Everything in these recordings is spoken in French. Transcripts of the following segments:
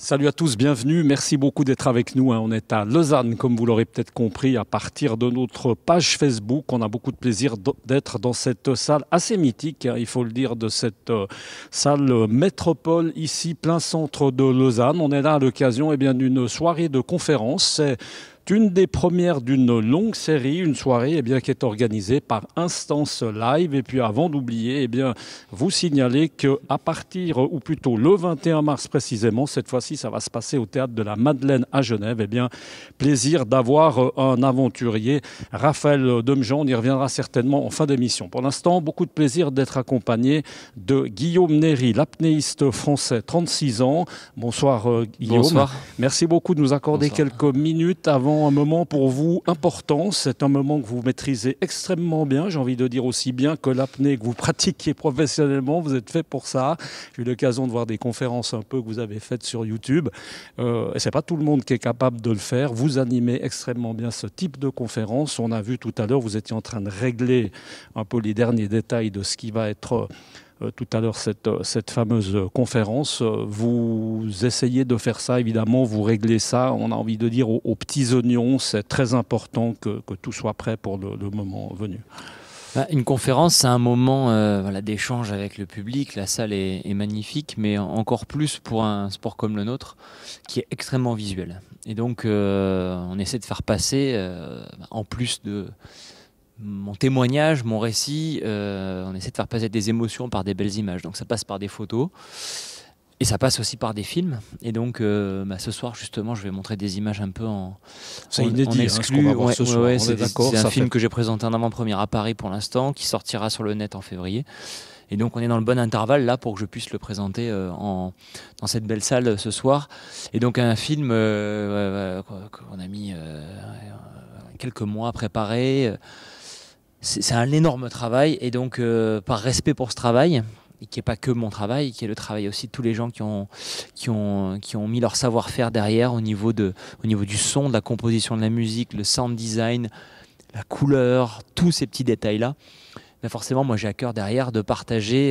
Salut à tous, bienvenue. Merci beaucoup d'être avec nous. On est à Lausanne, comme vous l'aurez peut-être compris, à partir de notre page Facebook. On a beaucoup de plaisir d'être dans cette salle assez mythique, il faut le dire, de cette salle métropole, ici, plein centre de Lausanne. On est là à l'occasion d'une soirée de conférence. C'est une des premières d'une longue série, une soirée qui est organisée par Instance Live. Et puis avant d'oublier, vous signaler qu'à partir, ou plutôt le 21 mars précisément, cette fois-ci ça va se passer au Théâtre de la Madeleine à Genève. Plaisir d'avoir un aventurier, Raphaël Demjean. On y reviendra certainement en fin d'émission. Pour l'instant, beaucoup de plaisir d'être accompagné de Guillaume Néry, l'apnéiste français, 36 ans. Bonsoir Guillaume. Bonsoir. Merci beaucoup de nous accorder quelques minutes avant un moment pour vous important. C'est un moment que vous maîtrisez extrêmement bien. J'ai envie de dire aussi bien que l'apnée que vous pratiquez professionnellement. Vous êtes fait pour ça. J'ai eu l'occasion de voir des conférences un peu que vous avez faites sur YouTube. Et c'est pas tout le monde qui est capable de le faire. Vous animez extrêmement bien ce type de conférence. On a vu tout à l'heure, vous étiez en train de régler un peu les derniers détails de ce qui va être tout à l'heure cette fameuse conférence. Vous essayez de faire ça, évidemment, vous réglez ça, on a envie de dire, aux petits oignons. C'est très important que tout soit prêt pour le moment venu. Une conférence, c'est un moment d'échange avec le public. La salle est magnifique, mais encore plus pour un sport comme le nôtre, qui est extrêmement visuel. Et donc, on essaie de faire passer, en plus de mon témoignage, mon récit, on essaie de faire passer des émotions par des belles images. Donc ça passe par des photos et ça passe aussi par des films. Et donc ce soir justement, je vais montrer des images un peu en inédit, exclu. Ce qu'on va voir ce soir. C'est un film que j'ai présenté en avant-première à Paris pour l'instant, qui sortira sur le net en février. Et donc on est dans le bon intervalle là pour que je puisse le présenter dans cette belle salle ce soir. Et donc un film qu'on a mis quelques mois à préparer. C'est un énorme travail, et donc par respect pour ce travail, et qui n'est pas que mon travail, qui est le travail aussi de tous les gens qui ont mis leur savoir-faire derrière au niveau du son, de la composition de la musique, le sound design, la couleur, tous ces petits détails-là. Mais forcément, moi j'ai à cœur derrière de partager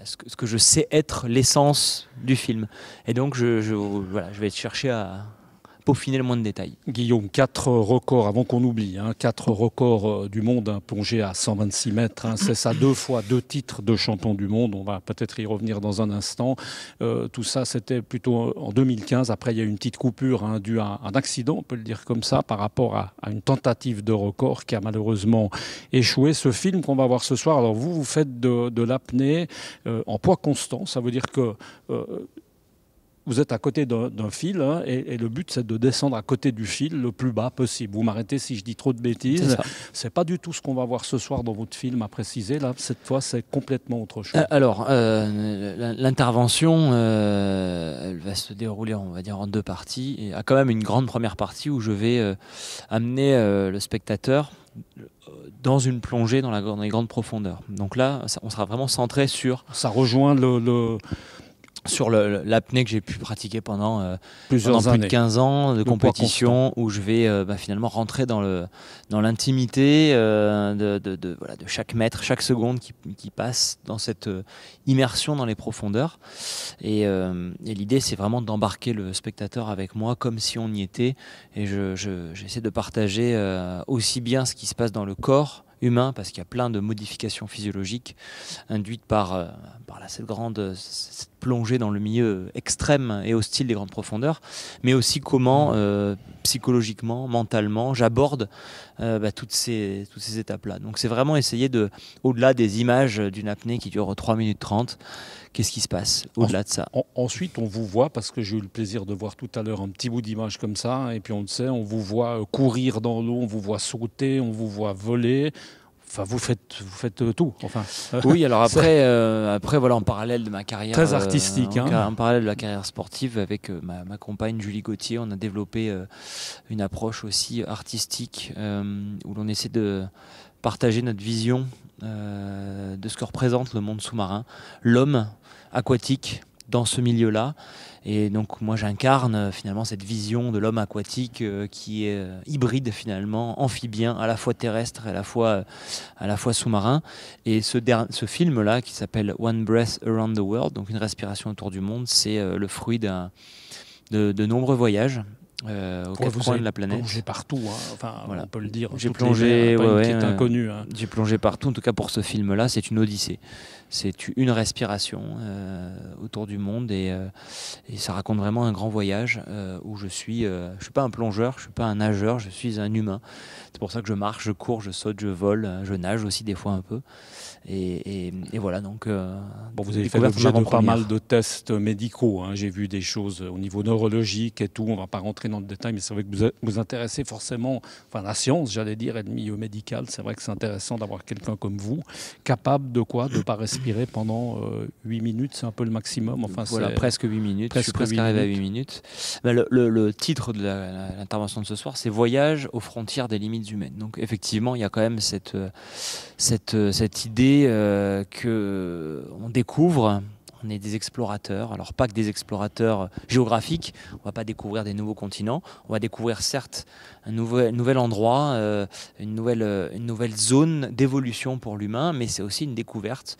ce que je sais être l'essence du film. Et donc je vais chercher à peaufiner le moins de détails. Guillaume, 4 records, avant qu'on oublie, 4 records du monde, plongé à 126 mètres. C'est ça, 2 fois 2 titres de champion du monde. On va peut-être y revenir dans un instant. Tout ça, c'était plutôt en 2015. Après, il y a eu une petite coupure due à un accident, on peut le dire comme ça, par rapport à une tentative de record qui a malheureusement échoué. Ce film qu'on va voir ce soir, alors vous faites de l'apnée en poids constant. Ça veut dire que vous êtes à côté d'un fil et le but c'est de descendre à côté du fil le plus bas possible. Vous m'arrêtez si je dis trop de bêtises. C'est pas du tout ce qu'on va voir ce soir dans votre film à préciser. Là, cette fois, c'est complètement autre chose. L'intervention, elle va se dérouler, on va dire, en 2 parties. Et a quand même une grande première partie où je vais amener le spectateur dans une plongée dans les grandes profondeurs. Donc là, on sera vraiment centré sur... Ça rejoint sur l'apnée que j'ai pu pratiquer pendant plus années. de 15 ans de compétition, où je vais finalement rentrer dans l'intimité de chaque mètre, chaque seconde qui passe dans cette immersion dans les profondeurs. Et l'idée, c'est vraiment d'embarquer le spectateur avec moi comme si on y était. Et j'essaie de partager aussi bien ce qui se passe dans le corps humain, parce qu'il y a plein de modifications physiologiques induites par cette plongée dans le milieu extrême et hostile des grandes profondeurs, mais aussi comment psychologiquement, mentalement, j'aborde toutes ces étapes-là. Donc c'est vraiment essayer au-delà des images d'une apnée qui dure 3 minutes 30, qu'est-ce qui se passe au-delà de ça? Ensuite, on vous voit, parce que j'ai eu le plaisir de voir tout à l'heure un petit bout d'image comme ça, et puis on le sait, on vous voit courir dans l'eau, on vous voit sauter, on vous voit voler. Enfin, vous faites tout. Enfin, oui, alors après voilà, en parallèle de ma carrière très artistique, en parallèle de la carrière sportive, avec ma compagne Julie Gauthier, on a développé une approche aussi artistique où l'on essaie de partager notre vision de ce que représente le monde sous-marin, l'homme aquatique, dans ce milieu-là. Et donc moi j'incarne finalement cette vision de l'homme aquatique qui est hybride finalement, amphibien, à la fois terrestre et à la fois sous-marin. Et ce film-là qui s'appelle One Breath Around the World, donc une respiration autour du monde, c'est le fruit de nombreux voyages. Aux quatre coins de la planète. Plongé partout, hein. Enfin, voilà. On peut le dire. J'ai plongé, qui est inconnu. Hein. J'ai plongé partout. En tout cas pour ce film-là, c'est une odyssée. C'est une respiration autour du monde et ça raconte vraiment un grand voyage où je suis pas un plongeur, je suis pas un nageur, je suis un humain. C'est pour ça que je marche, je cours, je saute, je vole, je nage aussi des fois un peu. Et voilà, donc... vous avez fait l'objet de pas mal de tests médicaux. Hein. J'ai vu des choses au niveau neurologique et tout. On ne va pas rentrer dans le détail, mais c'est vrai que vous vous intéressez forcément, enfin la science, j'allais dire, et le milieu médical. C'est vrai que c'est intéressant d'avoir quelqu'un comme vous, capable de quoi? De ne pas respirer pendant 8 minutes, c'est un peu le maximum. Enfin, voilà, presque 8 minutes. Je suis presque arrivé à 8 minutes. Ben, le titre de l'intervention de ce soir, c'est Voyage aux frontières des limites humaines. Donc effectivement, il y a quand même cette idée qu'on découvre. On est des explorateurs, alors pas que des explorateurs géographiques, on ne va pas découvrir des nouveaux continents, on va découvrir certes un nouvel endroit, une nouvelle zone d'évolution pour l'humain, mais c'est aussi une découverte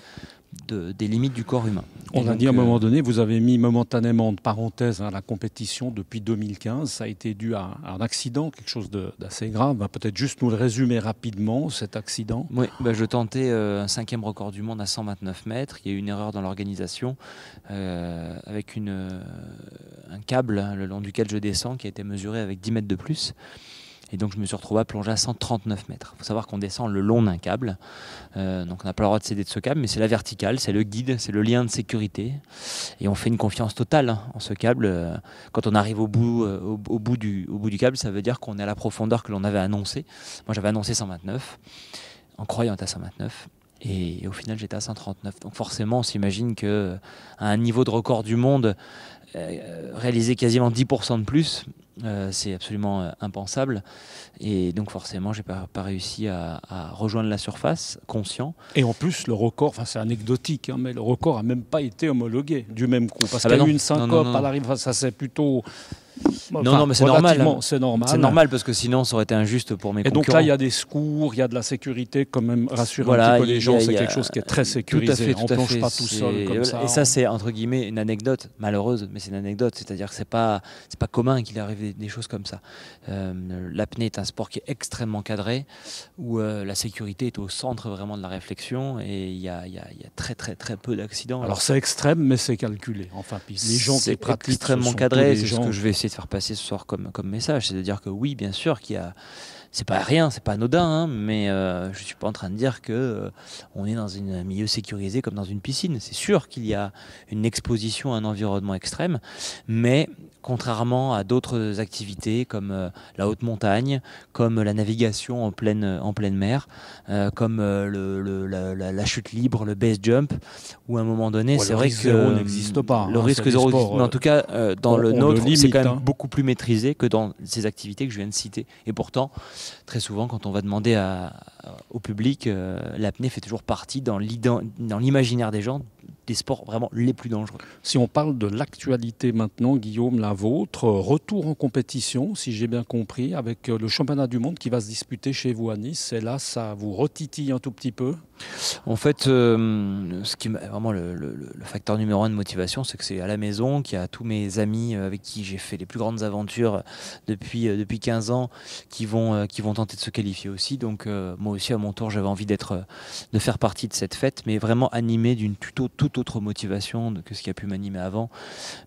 des limites du corps humain. On a dit à un moment donné, vous avez mis momentanément en parenthèse la compétition depuis 2015. Ça a été dû à un accident, quelque chose d'assez grave. Peut-être juste nous le résumer rapidement, cet accident. Oui, je tentais un 5e record du monde à 129 mètres. Il y a eu une erreur dans l'organisation avec un câble le long duquel je descends qui a été mesuré avec 10 mètres de plus. Et donc je me suis retrouvé à plonger à 139 mètres. Il faut savoir qu'on descend le long d'un câble. Donc on n'a pas le droit de céder de ce câble, mais c'est la verticale, c'est le guide, c'est le lien de sécurité. Et on fait une confiance totale en ce câble. Quand on arrive au bout du câble, ça veut dire qu'on est à la profondeur que l'on avait annoncée. Moi j'avais annoncé 129, en croyant être à 129. Et au final j'étais à 139. Donc forcément on s'imagine qu'à un niveau de record du monde, réaliser quasiment 10% de plus, c'est absolument impensable. Et donc forcément, j'ai pas réussi à rejoindre la surface, conscient. Et en plus, le record, c'est anecdotique, hein, mais le record n'a même pas été homologué du même coup. Parce qu'il y a eu une syncope à l'arrivée, ça c'est plutôt... Non, mais c'est normal. C'est normal. C'est normal parce que sinon, ça aurait été injuste pour mes concurrents. Et donc là, il y a des secours, il y a de la sécurité, quand même, rassurer un petit peu les gens, c'est quelque chose qui est très sécurisé. On ne plonge pas tout seul comme ça. Et ça, c'est entre guillemets une anecdote malheureuse, mais c'est une anecdote. C'est-à-dire que c'est pas commun qu'il arrive des choses comme ça. L'apnée est un sport qui est extrêmement cadré, où la sécurité est au centre vraiment de la réflexion, et il y a très très très peu d'accidents. Alors c'est extrême, mais c'est calculé. Enfin, puis les gens qui pratiquent, c'est extrêmement cadré. C'est ce que je vais essayer de faire passer ce soir comme message, c'est-à-dire que oui, bien sûr qu'il y a, c'est pas rien, c'est pas anodin, hein, mais je suis pas en train de dire que on est dans un milieu sécurisé comme dans une piscine. C'est sûr qu'il y a une exposition à un environnement extrême, mais contrairement à d'autres activités comme la haute montagne, comme la navigation en pleine mer, comme la chute libre, le base jump, où à un moment donné, c'est vrai que zéro n'existe pas. Le risque zéro existe, mais en tout cas, dans le nôtre, c'est quand même hein. beaucoup plus maîtrisé que dans ces activités que je viens de citer. Et pourtant, très souvent, quand on va demander au public, l'apnée fait toujours partie dans l'imaginaire des gens des sports vraiment les plus dangereux. Si on parle de l'actualité maintenant, Guillaume, la vôtre, retour en compétition, si j'ai bien compris, avec le championnat du monde qui va se disputer chez vous à Nice. Et là, ça vous retitille un tout petit peu? En fait, ce qui vraiment le facteur numéro 1 de motivation, c'est que c'est à la maison, qu'il y a tous mes amis avec qui j'ai fait les plus grandes aventures depuis 15 ans qui vont tenter de se qualifier aussi. Donc moi aussi, à mon tour, j'avais envie de faire partie de cette fête, mais vraiment animé d'une toute autre motivation que ce qui a pu m'animer avant.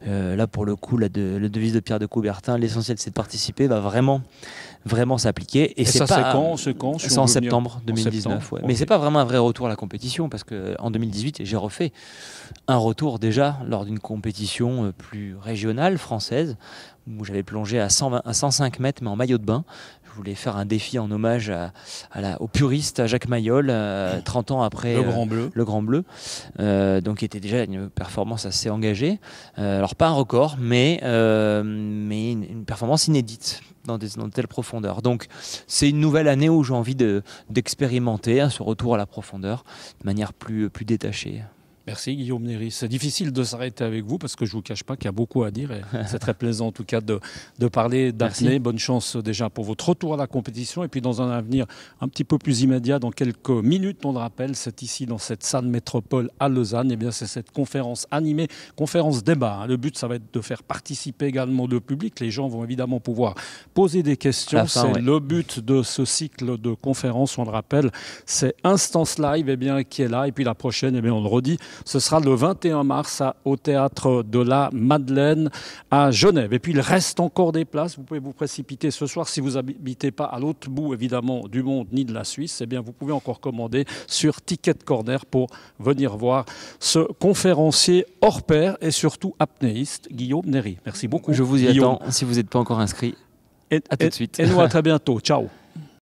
Là, pour le coup, la devise de Pierre de Coubertin, l'essentiel c'est de participer, va vraiment s'appliquer. Et c'est quand c'est en septembre 2019. Ouais. Okay. Mais c'est pas vraiment un vrai retour à la compétition, parce qu'en 2018, j'ai refait un retour déjà lors d'une compétition plus régionale, française, où j'avais plongé à 105 mètres, mais en maillot de bain. Je voulais faire un défi en hommage au puriste, à Jacques Mayol, 30 ans après le Grand Bleu. Donc qui était déjà une performance assez engagée. Alors pas un record, mais une performance inédite dans de telles profondeurs. Donc c'est une nouvelle année où j'ai envie d'expérimenter ce retour à la profondeur de manière plus détachée. Merci Guillaume Néry. C'est difficile de s'arrêter avec vous parce que je ne vous cache pas qu'il y a beaucoup à dire et c'est très plaisant en tout cas de parler d'apnée. Bonne chance déjà pour votre retour à la compétition et puis dans un avenir un petit peu plus immédiat, dans quelques minutes, on le rappelle, c'est ici dans cette salle métropole à Lausanne. Et bien c'est cette conférence animée, conférence débat. Le but ça va être de faire participer également le public. Les gens vont évidemment pouvoir poser des questions. C'est le but de ce cycle de conférences, on le rappelle. C'est Instance Live qui est là et puis la prochaine, on le redit, ce sera le 21 mars au Théâtre de la Madeleine à Genève. Et puis il reste encore des places, vous pouvez vous précipiter ce soir si vous n'habitez pas à l'autre bout évidemment du monde ni de la Suisse, vous pouvez encore commander sur Ticket Corner pour venir voir ce conférencier hors pair et surtout apnéiste Guillaume Néry. Merci beaucoup. Je vous y attends si vous n'êtes pas encore inscrit. À tout de suite. Et nous à très bientôt. Ciao.